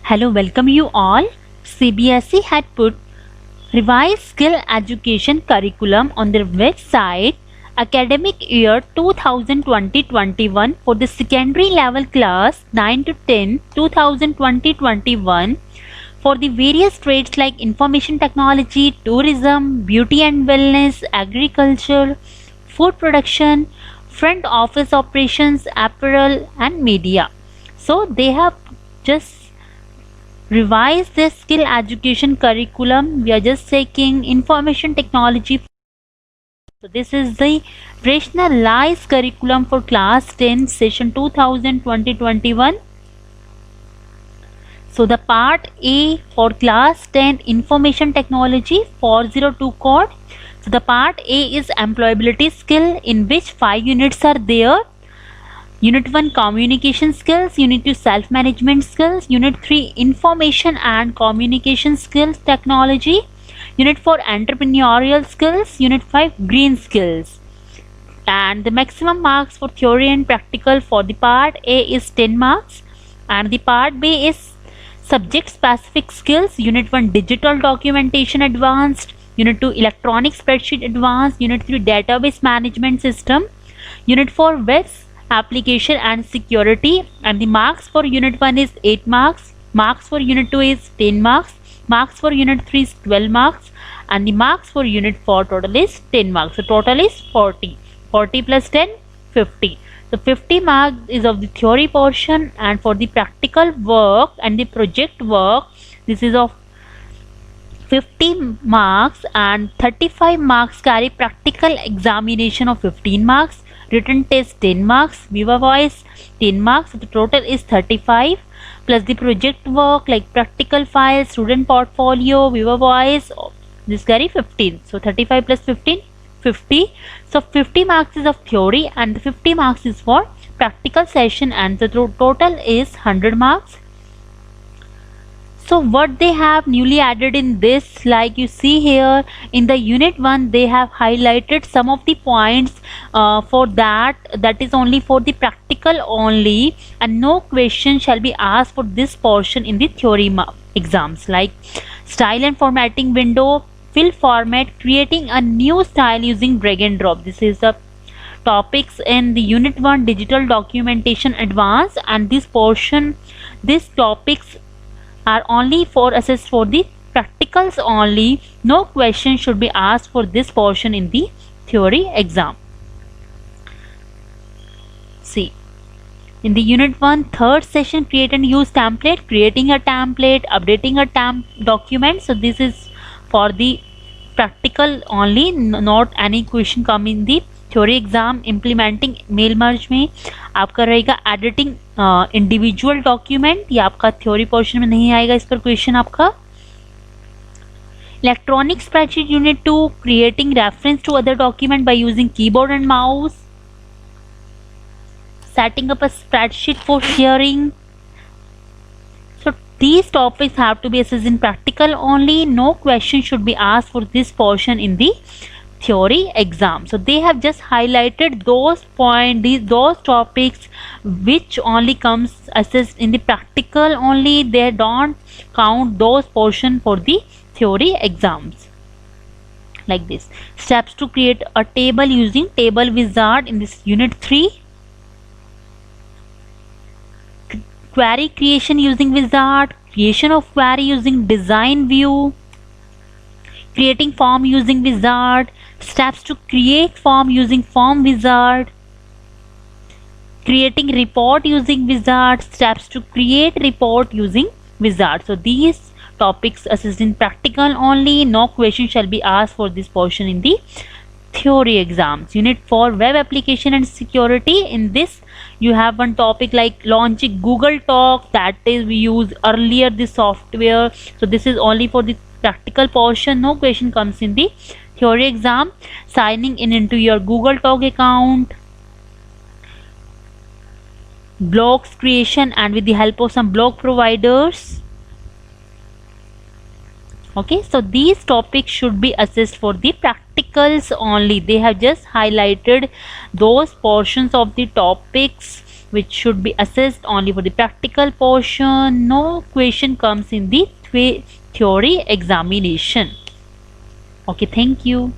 Hello, welcome you all. CBSE had put revised skill education curriculum on their website academic year 2020-21 for the secondary level class 9 to 10 2020-21 for the various trades like information technology, tourism, beauty and wellness, agriculture, food production, front office operations, apparel and media. So they have just revise this skill education curriculum. We are just taking information technology. So this is the rationalized curriculum for class 10 session 2020-21. So the part A for class 10 information technology 402 code. So the part A is employability skill, in which 5 units are there. Unit 1 communication skills, Unit 2 self management skills, Unit 3 information and communication skills technology, Unit 4 entrepreneurial skills, Unit 5 green skills. And the maximum marks for theory and practical for the part A is 10 marks, and the part B is subject specific skills. Unit 1 digital documentation advanced, Unit 2 electronic spreadsheet advanced, Unit 3 database management system, Unit 4 web application and security. And the marks for Unit 1 is 8 marks, marks for Unit 2 is 10 marks, marks for Unit 3 is 12 marks, and the marks for Unit 4 total is 10 marks. So total is 40 plus 10 50. So 50 marks is of the theory portion, and for the practical work and the project work, this is of 50 marks, and 35 marks carry practical examination of 15 marks, written test 10 marks, Viva Voice 10 marks. So the total is 35 plus the project work like practical files, student portfolio, Viva Voice, this carry 15. So 35 plus 15 50. So 50 marks is of theory and 50 marks is for practical session, and the total is 100 marks. So what they have newly added in this, like you see here in the Unit 1, they have highlighted some of the points for that is only for the practical only, and no question shall be asked for this portion in the theory exams, like style and formatting window, fill format, creating a new style using drag and drop. This is the topics in the Unit 1 digital documentation advanced, and this portion, these topics are only for assessed for the practicals only. No question should be asked for this portion in the theory exam. See, in the Unit 1 third session, create and use template, creating a template, updating a document. So this is for the practical only, not any question come in the theory exam. Implementing mail merge में आपका रहेगा editing individual document, ये आपका theory portion में नहीं आएगा, इस पर क्वेश्चन आपका. Electronic spreadsheet unit 2, creating reference to other document by using keyboard and mouse, setting up a spreadsheet for sharing. So these topics have to be assessed in practical only. No question should be asked for this portion in the theory exam. So they have just highlighted those those topics which only comes assessed in the practical only. They don't count those portion for the theory exams. Like this, steps to create a table using table wizard in this Unit 3. Query creation using wizard, creation of query using design view, creating form using wizard, steps to create form using form wizard, creating report using wizard, steps to create report using wizard. So these topics assessed in practical only. No question shall be asked for this portion in the theory exams. Unit 4 web application and security. In this you have one topic like launching Google Talk, that is we use earlier this software. So this is only for the practical portion. No question comes in the theory exam. Signing in into your Google Talk account, blogs creation and with the help of some blog providers. Okay, so these topics should be assessed for the practicals only. They have just highlighted those portions of the topics which should be assessed only for the practical portion. No question comes in the theory examination. Okay, thank you.